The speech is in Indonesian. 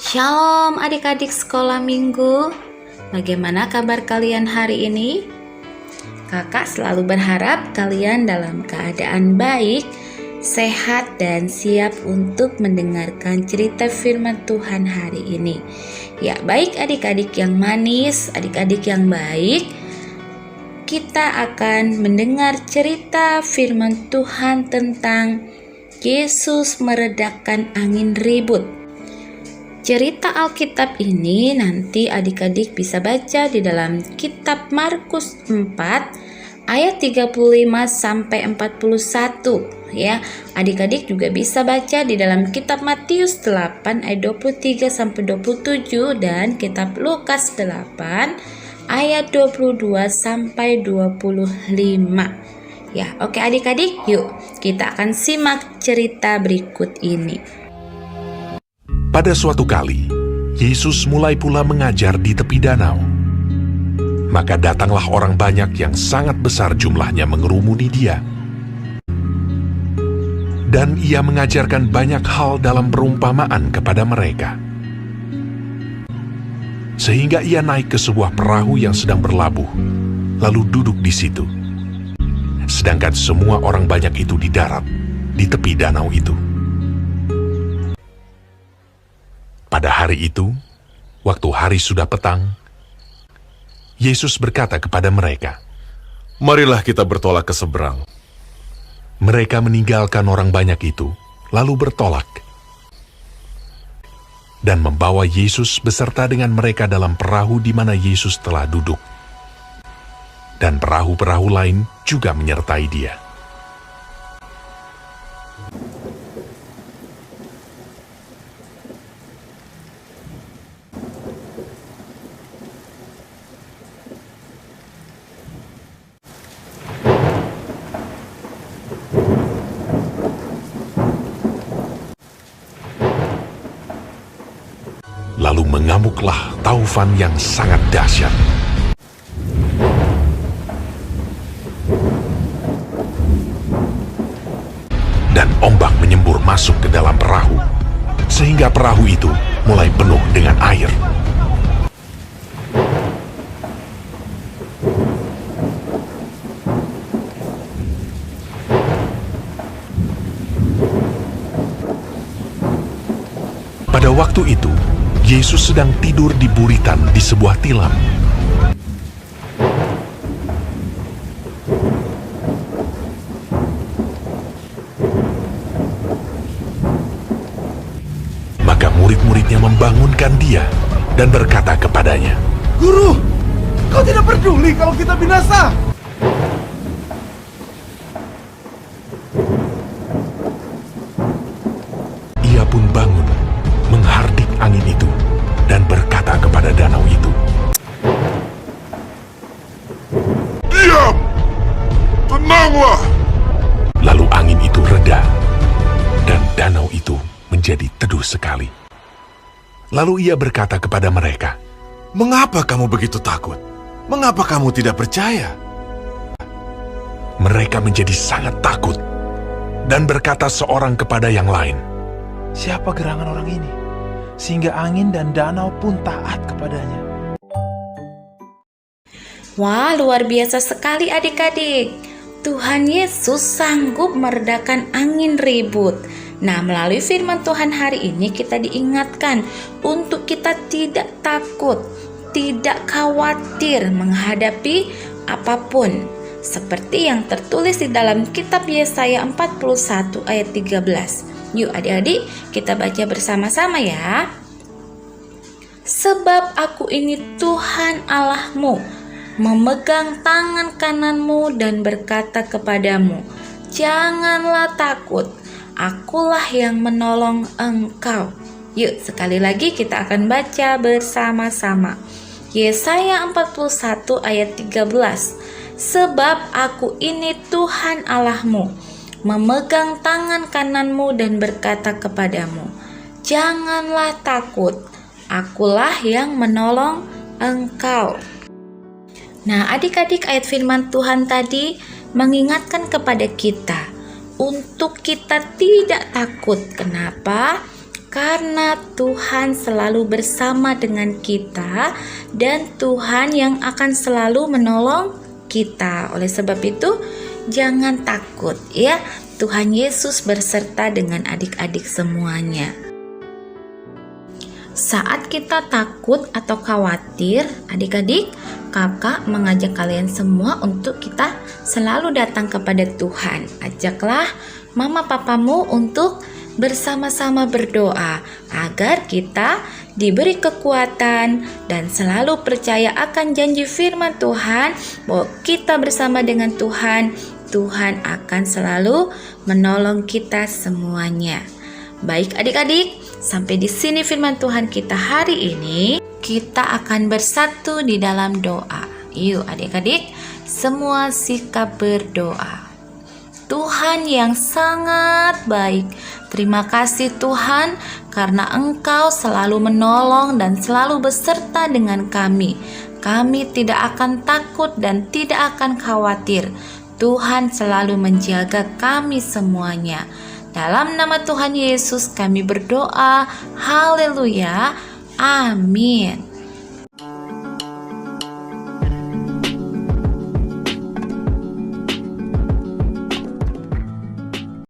Shalom adik-adik sekolah minggu. Bagaimana kabar kalian hari ini? Kakak selalu berharap kalian dalam keadaan baik, sehat dan siap untuk mendengarkan cerita firman Tuhan hari ini. Ya, baik adik-adik yang manis, adik-adik yang baik, kita akan mendengar cerita firman Tuhan tentang Yesus meredakan angin ribut. Cerita Alkitab ini nanti adik-adik bisa baca di dalam kitab Markus 4 ayat 35 sampai 41 ya. Adik-adik juga bisa baca di dalam kitab Matius 8 ayat 23 sampai 27 dan kitab Lukas 8 ayat 22 sampai 25. Ya, oke adik-adik, yuk kita akan simak cerita berikut ini. Pada suatu kali, Yesus mulai pula mengajar di tepi danau. Maka datanglah orang banyak yang sangat besar jumlahnya mengerumuni dia. Dan ia mengajarkan banyak hal dalam perumpamaan kepada mereka. Sehingga ia naik ke sebuah perahu yang sedang berlabuh, lalu duduk di situ. Sedangkan semua orang banyak itu di darat, di tepi danau itu. Pada hari itu, waktu hari sudah petang, Yesus berkata kepada mereka, "Marilah kita bertolak ke seberang." Mereka meninggalkan orang banyak itu, lalu bertolak. Dan membawa Yesus beserta dengan mereka dalam perahu di mana Yesus telah duduk. Dan perahu-perahu lain juga menyertai dia. Lalu mengamuklah taufan yang sangat dahsyat. Dan ombak menyembur masuk ke dalam perahu, sehingga perahu itu mulai penuh dengan air. Pada waktu itu, Yesus sedang tidur di buritan di sebuah tilam. Maka murid-muridnya membangunkan dia dan berkata kepadanya, "Guru, kau tidak peduli kalau kita binasa?" Ia pun bangun, menghardik angin itu, dan berkata kepada danau itu, "Diam! Tenanglah!" Lalu angin itu reda, dan danau itu menjadi teduh sekali. Lalu ia berkata kepada mereka, "Mengapa kamu begitu takut? Mengapa kamu tidak percaya?" Mereka menjadi sangat takut, dan berkata seorang kepada yang lain, "Siapa gerangan orang ini, sehingga angin dan danau pun taat kepadanya?" Wah, luar biasa sekali adik-adik. Tuhan Yesus sanggup meredakan angin ribut. Nah, melalui firman Tuhan hari ini kita diingatkan untuk kita tidak takut, tidak khawatir menghadapi apapun. Seperti yang tertulis di dalam kitab Yesaya 41 ayat 13. Yuk adik-adik, kita baca bersama-sama ya. "Sebab aku ini Tuhan Allahmu, memegang tangan kananmu dan berkata kepadamu, janganlah takut, akulah yang menolong engkau." Yuk sekali lagi kita akan baca bersama-sama. Yesaya 41 ayat 13. "Sebab aku ini Tuhan Allahmu, memegang tangan kananmu dan berkata kepadamu, janganlah takut, akulah yang menolong engkau." Nah, adik-adik, ayat firman Tuhan tadi mengingatkan kepada kita untuk kita tidak takut. Kenapa? karena Tuhan selalu bersama dengan kita dan Tuhan yang akan selalu menolong kita. Oleh sebab itu, jangan takut ya. Tuhan Yesus berserta dengan adik-adik semuanya. Saat kita takut atau khawatir, adik-adik, kakak mengajak kalian semua untuk kita selalu datang kepada Tuhan. Ajaklah mama papamu untuk bersama-sama berdoa agar kita diberi kekuatan dan selalu percaya akan janji firman Tuhan bahwa kita bersama dengan Tuhan, Tuhan akan selalu menolong kita semuanya. Baik adik-adik, sampai di sini firman Tuhan kita hari ini. Kita akan bersatu di dalam doa. Yuk adik-adik, semua sikap berdoa. Tuhan yang sangat baik, terima kasih Tuhan karena Engkau selalu menolong dan selalu beserta dengan kami. Kami tidak akan takut dan tidak akan khawatir. Tuhan selalu menjaga kami semuanya. Dalam nama Tuhan Yesus kami berdoa. Haleluya. Amin.